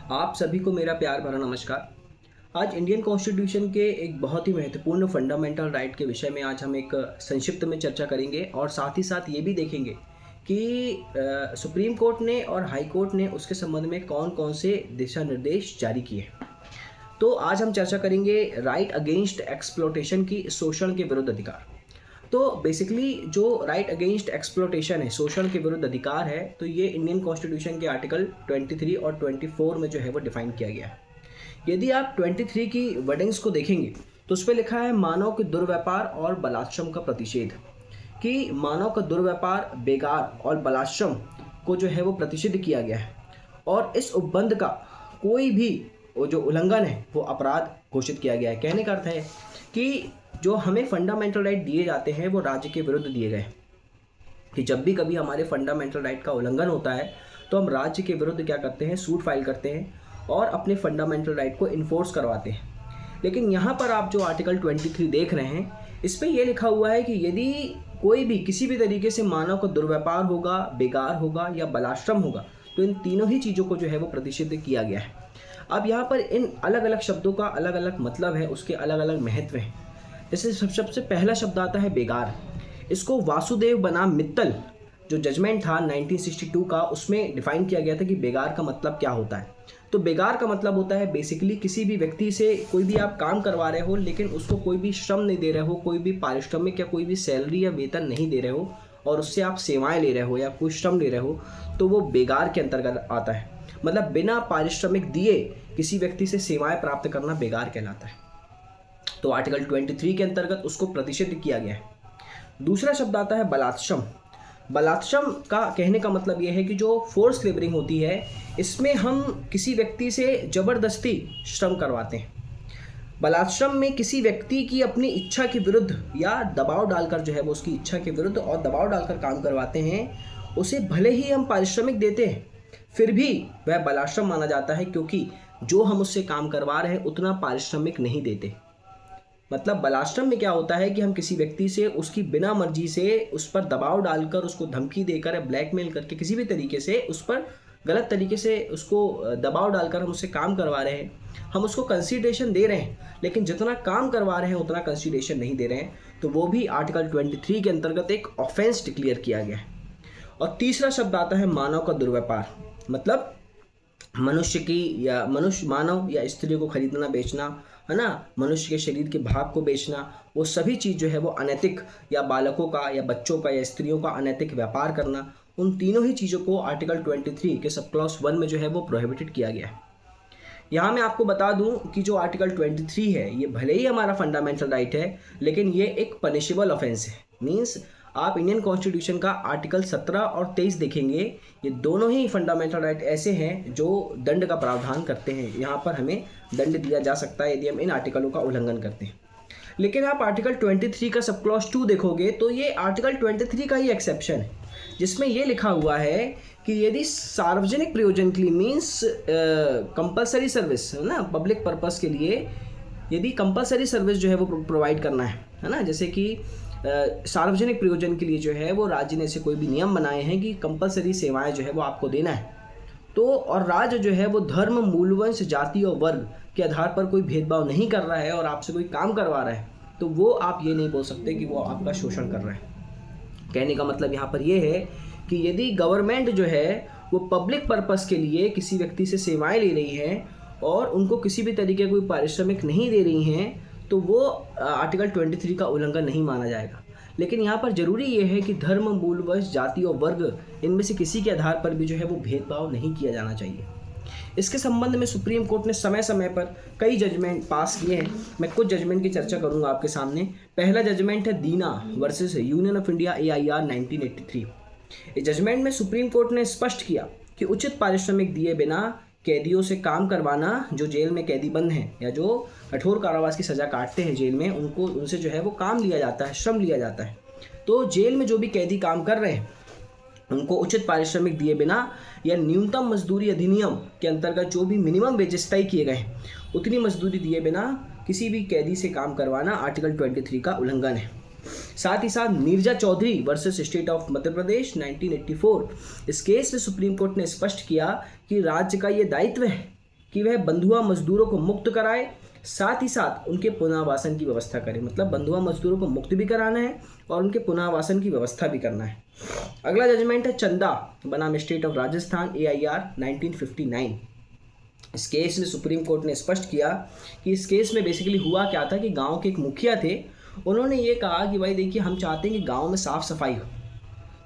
आप सभी को मेरा प्यार भरा नमस्कार। आज इंडियन कॉन्स्टिट्यूशन के एक बहुत ही महत्वपूर्ण फंडामेंटल राइट के विषय में आज हम एक संक्षिप्त में चर्चा करेंगे और साथ ही साथ ये भी देखेंगे कि सुप्रीम कोर्ट ने और हाई कोर्ट ने उसके संबंध में कौन कौन से दिशा निर्देश जारी किए। तो आज हम चर्चा करेंगे राइट अगेंस्ट एक्सप्लॉयटेशन की, शोषण के विरुद्ध अधिकार। तो बेसिकली जो राइट अगेंस्ट एक्सप्लॉयटेशन है, शोषण के विरुद्ध अधिकार है, तो ये इंडियन कॉन्स्टिट्यूशन के आर्टिकल 23 और 24 में जो है वो डिफाइन किया गया है। यदि आप 23 की वर्डिंग्स को देखेंगे तो उस पर लिखा है मानव के दुर्व्यापार और बलात्श्रम का प्रतिषेध, कि मानव का दुर्व्यापार, बेगार और बलात्श्रम को जो है वो प्रतिषिद्ध किया गया है और इस उपबंध का कोई भी वो जो उल्लंघन है वो अपराध घोषित किया गया है। कहने का अर्थ है कि जो हमें फंडामेंटल राइट दिए जाते हैं वो राज्य के विरुद्ध दिए गए, कि जब भी कभी हमारे फंडामेंटल राइट का उल्लंघन होता है तो हम राज्य के विरुद्ध क्या करते हैं, सूट फाइल करते हैं और अपने फंडामेंटल राइट को इन्फोर्स करवाते हैं। लेकिन यहाँ पर आप जो आर्टिकल 23 देख रहे हैं, इस पर यह लिखा हुआ है कि यदि कोई भी किसी भी तरीके से मानव का दुर्व्यापार होगा, बेगार होगा या बलात्श्रम होगा, तो इन तीनों ही चीज़ों को जो है वो प्रतिषिद्ध किया गया है। अब यहाँ पर इन अलग अलग शब्दों का अलग अलग मतलब है, उसके अलग अलग महत्व हैं। जैसे सबसे पहला शब्द आता है बेगार। इसको वासुदेव बनाम मित्तल जो जजमेंट था 1962 का, उसमें डिफाइन किया गया था कि बेगार का मतलब क्या होता है। तो बेगार का मतलब होता है बेसिकली किसी भी व्यक्ति से कोई भी आप काम करवा रहे हो लेकिन उसको कोई भी श्रम नहीं दे रहे हो, कोई भी पारिश्रमिक या कोई भी सैलरी या वेतन नहीं दे रहे हो और उससे आप सेवाएं ले रहे हो या कोई श्रम ले रहे हो, तो वो बेगार के अंतर्गत आता है। मतलब बिना पारिश्रमिक दिए किसी व्यक्ति से सेवाएं प्राप्त करना बेगार कहलाता है। तो आर्टिकल 23 के अंतर्गत उसको प्रतिषिद्ध किया गया है। दूसरा शब्द आता है बलात्श्रम। बलात्श्रम का कहने का मतलब यह है कि जो फोर्स लेबरिंग होती है, इसमें हम किसी व्यक्ति से ज़बरदस्ती श्रम करवाते हैं। बलात्श्रम में किसी व्यक्ति की अपनी इच्छा के विरुद्ध या दबाव डालकर जो है वो उसकी इच्छा के विरुद्ध और दबाव डालकर काम करवाते हैं। उसे भले ही हम पारिश्रमिक देते हैं फिर भी वह बलात्श्रम माना जाता है, क्योंकि जो हम उससे काम करवा रहे हैं उतना पारिश्रमिक नहीं देते। मतलब बलात्श्रम में क्या होता है कि हम किसी व्यक्ति से उसकी बिना मर्जी से उस पर दबाव डालकर, उसको धमकी देकर या ब्लैकमेल करके किसी भी तरीके से उस पर गलत तरीके से उसको दबाव डालकर हम उससे काम करवा रहे हैं। हम उसको कंसीडरेशन दे रहे हैं लेकिन जितना काम करवा रहे हैं उतना कंसीडरेशन नहीं दे रहे हैं, तो वो भी आर्टिकल 23 के अंतर्गत एक ऑफेंस डिक्लेयर किया गया है। और तीसरा शब्द आता है मानव का दुर्व्यापार। मतलब मानव या स्त्री को खरीदना बेचना, है ना, मनुष्य के शरीर के भाग को बेचना, वो सभी चीज़ जो है वो अनैतिक, या बालकों का या बच्चों का या स्त्रियों का अनैतिक व्यापार करना, उन तीनों ही चीज़ों को आर्टिकल 23 के सब क्लॉज 1 में जो है वो प्रोहिबिटेड किया गया है। यहाँ मैं आपको बता दूं कि जो आर्टिकल 23 है ये भले ही हमारा फंडामेंटल राइट है लेकिन ये एक पनिशेबल ऑफेंस है। मीन्स आप इंडियन कॉन्स्टिट्यूशन का आर्टिकल 17 और 23 देखेंगे, ये दोनों ही फंडामेंटल राइट ऐसे हैं जो दंड का प्रावधान करते हैं। यहाँ पर हमें दंड दिया जा सकता है यदि हम इन आर्टिकलों का उल्लंघन करते हैं। लेकिन आप आर्टिकल 23 का सब क्लॉज 2 देखोगे तो ये आर्टिकल 23 का ही एक्सेप्शन है, जिसमें ये लिखा हुआ है कि यदि सार्वजनिक प्रयोजन के लिए, मीन्स कंपलसरी सर्विस, है ना, पब्लिक पर्पस के लिए यदि कंपलसरी सर्विस जो है वो प्रोवाइड करना है ना, जैसे कि सार्वजनिक प्रयोजन के लिए जो है वो राज्य ने ऐसे कोई भी नियम बनाए हैं कि कंपलसरी सेवाएं जो है वो आपको देना है, तो और राज्य जो है वो धर्म, मूलवंश, जाति और वर्ग के आधार पर कोई भेदभाव नहीं कर रहा है और आपसे कोई काम करवा रहा है, तो वो आप ये नहीं बोल सकते कि वो आपका शोषण कर रहा है। कहने का मतलब यहाँ पर ये है कि यदि गवर्नमेंट जो है वो पब्लिक पर्पस के लिए किसी व्यक्ति से सेवाएं ले रही है और उनको किसी भी तरीके कोई पारिश्रमिक नहीं दे रही हैं, तो वो आर्टिकल 23 का उल्लंघन नहीं माना जाएगा। लेकिन यहाँ पर ज़रूरी ये है कि धर्म, मूलवंश, जाति और वर्ग, इनमें से किसी के आधार पर भी जो है वो भेदभाव नहीं किया जाना चाहिए। इसके संबंध में सुप्रीम कोर्ट ने समय समय पर कई जजमेंट पास किए हैं। मैं कुछ जजमेंट की चर्चा करूँगा आपके सामने। पहला जजमेंट है Dina versus union of India AIR 1983। इस जजमेंट में सुप्रीम कोर्ट ने स्पष्ट किया कि उचित पारिश्रमिक दिए बिना कैदियों से काम करवाना, जो जेल में कैदी बंद हैं या जो कठोर कारावास की सज़ा काटते हैं जेल में, उनसे जो है वो काम लिया जाता है, श्रम लिया जाता है। तो जेल में जो भी कैदी काम कर रहे हैं उनको उचित पारिश्रमिक दिए बिना या न्यूनतम मजदूरी अधिनियम के अंतर्गत जो भी मिनिमम वेजेस तय किए गए हैं उतनी मजदूरी दिए बिना किसी भी कैदी से काम करवाना आर्टिकल 23 का उल्लंघन है। साथ ही साथ Neerja Chaudhary versus state of Madhya Pradesh 1984, इस केस में सुप्रीम कोर्ट ने स्पष्ट किया कि राज्य का ये दायित्व है कि वह बंधुआ मजदूरों को मुक्त कराए, साथ ही साथ उनके पुनर्वासन की व्यवस्था करे। मतलब बंधुआ मजदूरों को मुक्त भी कराना है और उनके पुनर्वासन की व्यवस्था भी करना है। अगला जजमेंट है चंदा बनाम स्टेट ऑफ राजस्थान AIR 1959। इस केस में सुप्रीम कोर्ट ने स्पष्ट किया कि इस केस में बेसिकली हुआ क्या था कि गांव के एक मुखिया थे, उन्होंने ये कहा कि भाई देखिए हम चाहते हैं कि गांव में साफ़ सफाई हो,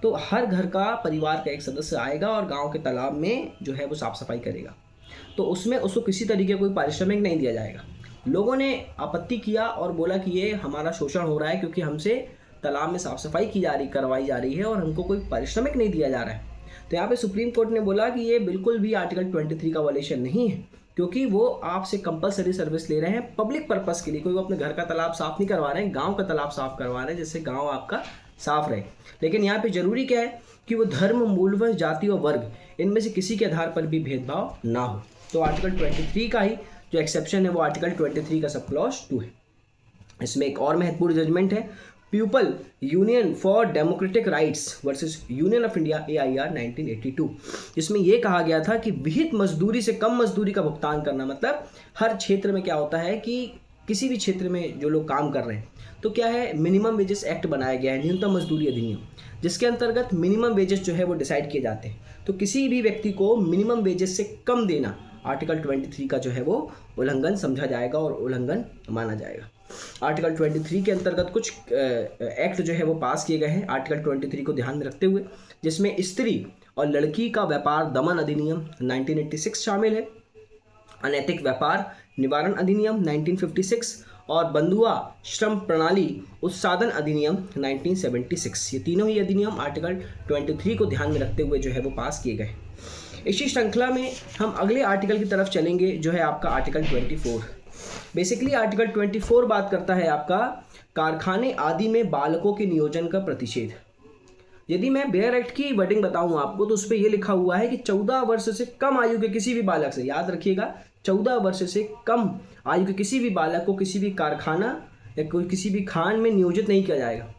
तो हर घर का परिवार का एक सदस्य आएगा और गांव के तालाब में जो है वो साफ़ सफाई करेगा, तो उसमें उसको किसी तरीके का कोई पारिश्रमिक नहीं दिया जाएगा। लोगों ने आपत्ति किया और बोला कि ये हमारा शोषण हो रहा है क्योंकि हमसे तालाब में साफ़ सफाई करवाई जा रही है और हमको कोई पारिश्रमिक नहीं दिया जा रहा है। तो यहाँ पे सुप्रीम कोर्ट ने बोला कि ये बिल्कुल भी आर्टिकल 23 का वायलेशन नहीं है, क्योंकि वो आपसे कंपलसरी सर्विस ले रहे हैं पब्लिक पर्पस के लिए। कोई वो अपने घर का तालाब साफ़ नहीं करवा रहे हैं, गांव का तालाब साफ़ करवा रहे हैं जिससे गांव आपका साफ रहे। लेकिन यहाँ पे जरूरी क्या है कि वो धर्म, मूलवंश, जाति और वर्ग इनमें से किसी के आधार पर भी भेदभाव ना हो। तो आर्टिकल 23 का ही जो एक्सेप्शन है वो आर्टिकल 23 का सब क्लॉज 2 है। इसमें एक और महत्वपूर्ण जजमेंट है people union for democratic rights versus union of India AIR 1982। जिसमें यह कहा गया था कि विहित मजदूरी से कम मजदूरी का भुगतान करना। मतलब हर क्षेत्र में क्या होता है कि किसी भी क्षेत्र में जो लोग काम कर रहे हैं तो क्या है, मिनिमम वेजेस एक्ट बनाया गया है, न्यूनतम मजदूरी अधिनियम, जिसके अंतर्गत मिनिमम वेजेस जो है वो डिसाइड किए जाते हैं। तो किसी भी व्यक्ति को मिनिमम वेजेस से कम देना आर्टिकल 23 का जो है वो उल्लंघन समझा जाएगा और उल्लंघन माना जाएगा। आर्टिकल 23 के अंतर्गत कुछ एक्ट जो है वो पास किए गए हैं आर्टिकल 23 को ध्यान में रखते हुए, जिसमें स्त्री और लड़की का व्यापार दमन अधिनियम 1986 शामिल है, अनैतिक व्यापार निवारण अधिनियम 1956 और बंधुआ श्रम प्रणाली उत्साधन अधिनियम 1976। ये तीनों ही अधिनियम आर्टिकल 23 को ध्यान में रखते हुए जो है वो पास किए गए। इसी श्रृंखला में हम अगले आर्टिकल की तरफ चलेंगे जो है आपका आर्टिकल 24। बेसिकली आर्टिकल 24 बात करता है आपका कारखाने आदि में बालकों के नियोजन का प्रतिषेध। यदि मैं बेयर एक्ट की वर्डिंग बताऊं आपको तो उस पर यह लिखा हुआ है कि 14 वर्ष से कम आयु के किसी भी बालक से, याद रखिएगा 14 वर्ष से कम आयु के किसी भी बालक को किसी भी कारखाना या कोई किसी भी खान में नियोजित नहीं किया जाएगा,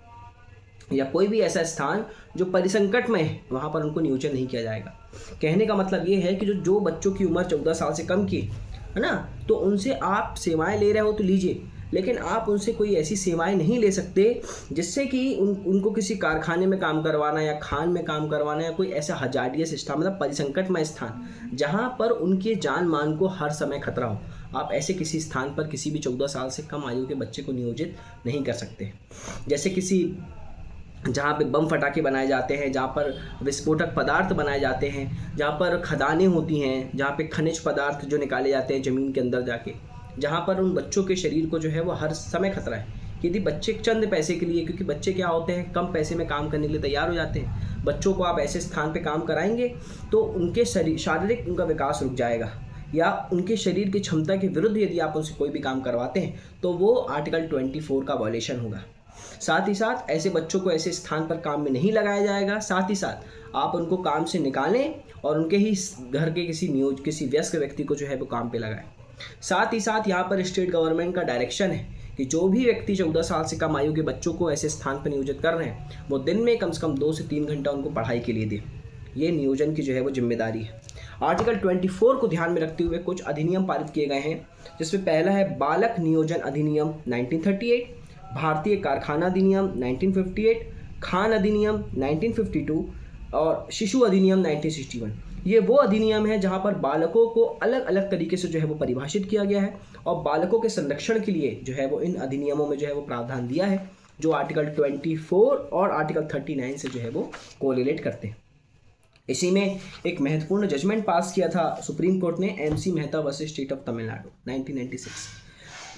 या कोई भी ऐसा स्थान जो परिसंकट में है वहाँ पर उनको नियोजन नहीं किया जाएगा। कहने का मतलब ये है कि जो बच्चों की उम्र 14 साल से कम की है ना, तो उनसे आप सेवाएं ले रहे हो तो लीजिए, लेकिन आप उनसे कोई ऐसी सेवाएं नहीं ले सकते जिससे कि उनको किसी कारखाने में काम करवाना या खान में काम करवाना या कोई ऐसा हजारियस स्थान, मतलब परिसंकटमय स्थान जहां पर उनके जान मान को हर समय खतरा हो। आप ऐसे किसी स्थान पर किसी भी 14 साल से कम आयु के बच्चे को नियोजित नहीं कर सकते। जैसे किसी जहाँ पे बम फटाके बनाए जाते हैं, जहाँ पर विस्फोटक पदार्थ बनाए जाते हैं, जहाँ पर खदानें होती हैं, जहाँ पे खनिज पदार्थ जो निकाले जाते हैं ज़मीन के अंदर जाके, जहाँ पर उन बच्चों के शरीर को जो है वो हर समय खतरा है। यदि बच्चे चंद पैसे के लिए, क्योंकि बच्चे क्या होते हैं कम पैसे में काम करने के लिए तैयार हो जाते हैं, बच्चों को आप ऐसे स्थान पे काम कराएंगे तो उनके शारीरिक उनका विकास रुक जाएगा, या उनके शरीर की क्षमता के विरुद्ध यदि आप उनसे कोई भी काम करवाते हैं तो वो आर्टिकल 24 का वायलेशन होगा। साथ ही साथ ऐसे बच्चों को ऐसे स्थान पर काम में नहीं लगाया जाएगा। साथ ही साथ आप उनको काम से निकालें और उनके ही घर के किसी वयस्क व्यक्ति को जो है वो काम पे लगाएं। साथ ही साथ यहाँ पर स्टेट गवर्नमेंट का डायरेक्शन है कि जो भी व्यक्ति 14 साल से कम आयु के बच्चों को ऐसे स्थान पर नियोजित कर रहे हैं वो दिन में कम से कम 2 से 3 घंटा उनको पढ़ाई के लिए दें। ये नियोजन की जो है वो जिम्मेदारी है। आर्टिकल 24 को ध्यान में रखते हुए कुछ अधिनियम पारित किए गए हैं, जिसमें पहला है बालक नियोजन अधिनियम 1938, भारतीय कारखाना अधिनियम 1958, खान अधिनियम 1952 और शिशु अधिनियम 1961। ये वो अधिनियम है जहां पर बालकों को अलग अलग तरीके से जो है वो परिभाषित किया गया है और बालकों के संरक्षण के लिए जो है वो इन अधिनियमों में जो है वो प्रावधान दिया है, जो आर्टिकल 24 और आर्टिकल 39 से जो है वो कोरिलेट करते हैं। इसी में एक महत्वपूर्ण जजमेंट पास किया था सुप्रीम कोर्ट ने, MC Mehta versus state of Tamil Nadu 1996।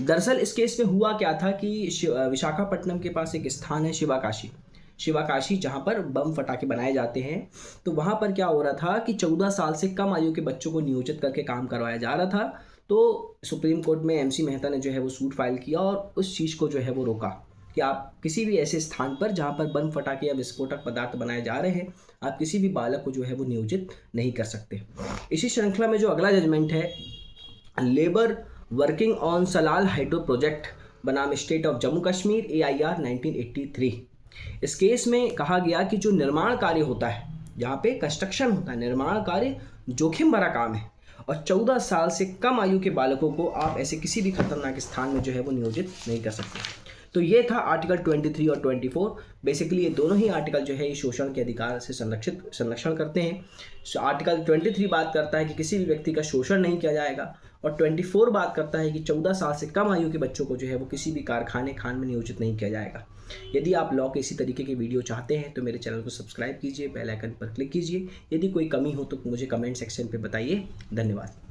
दरअसल इस केस में हुआ क्या था कि विशाखापट्टनम के पास एक स्थान है शिवाकाशी, जहाँ पर बम फटाके बनाए जाते हैं। तो वहाँ पर क्या हो रहा था कि 14 साल से कम आयु के बच्चों को नियोजित करके काम करवाया जा रहा था। तो सुप्रीम कोर्ट में MC मेहता ने जो है वो सूट फाइल किया और उस चीज़ को जो है वो रोका कि आप किसी भी ऐसे स्थान पर जहाँ पर बम फटाके या विस्फोटक पदार्थ बनाए जा रहे हैं, आप किसी भी बालक को जो है वो नियोजित नहीं कर सकते। इसी श्रृंखला में जो अगला जजमेंट है labour working on Salal hydro project बनाम state of Jammu Kashmir AIR 1983। इस केस में कहा गया कि जो निर्माण कार्य होता है, जहाँ पे कंस्ट्रक्शन होता है, निर्माण कार्य जोखिम भरा काम है और 14 साल से कम आयु के बालकों को आप ऐसे किसी भी खतरनाक स्थान में जो है वो नियोजित नहीं कर सकते। तो ये था आर्टिकल 23 और 24। बेसिकली ये दोनों ही आर्टिकल जो है ये शोषण के अधिकार से संरक्षण करते हैं। आर्टिकल 23 बात करता है कि किसी भी व्यक्ति का शोषण नहीं किया जाएगा, और 24 बात करता है कि 14 साल से कम आयु के बच्चों को जो है वो किसी भी कारखाने खान में नियोजित नहीं किया जाएगा। यदि आप लॉ के इसी तरीके के वीडियो चाहते हैं तो मेरे चैनल को सब्सक्राइब कीजिए, बेल आइकन पर क्लिक कीजिए। यदि कोई कमी हो तो मुझे कमेंट सेक्शन पे बताइए। धन्यवाद।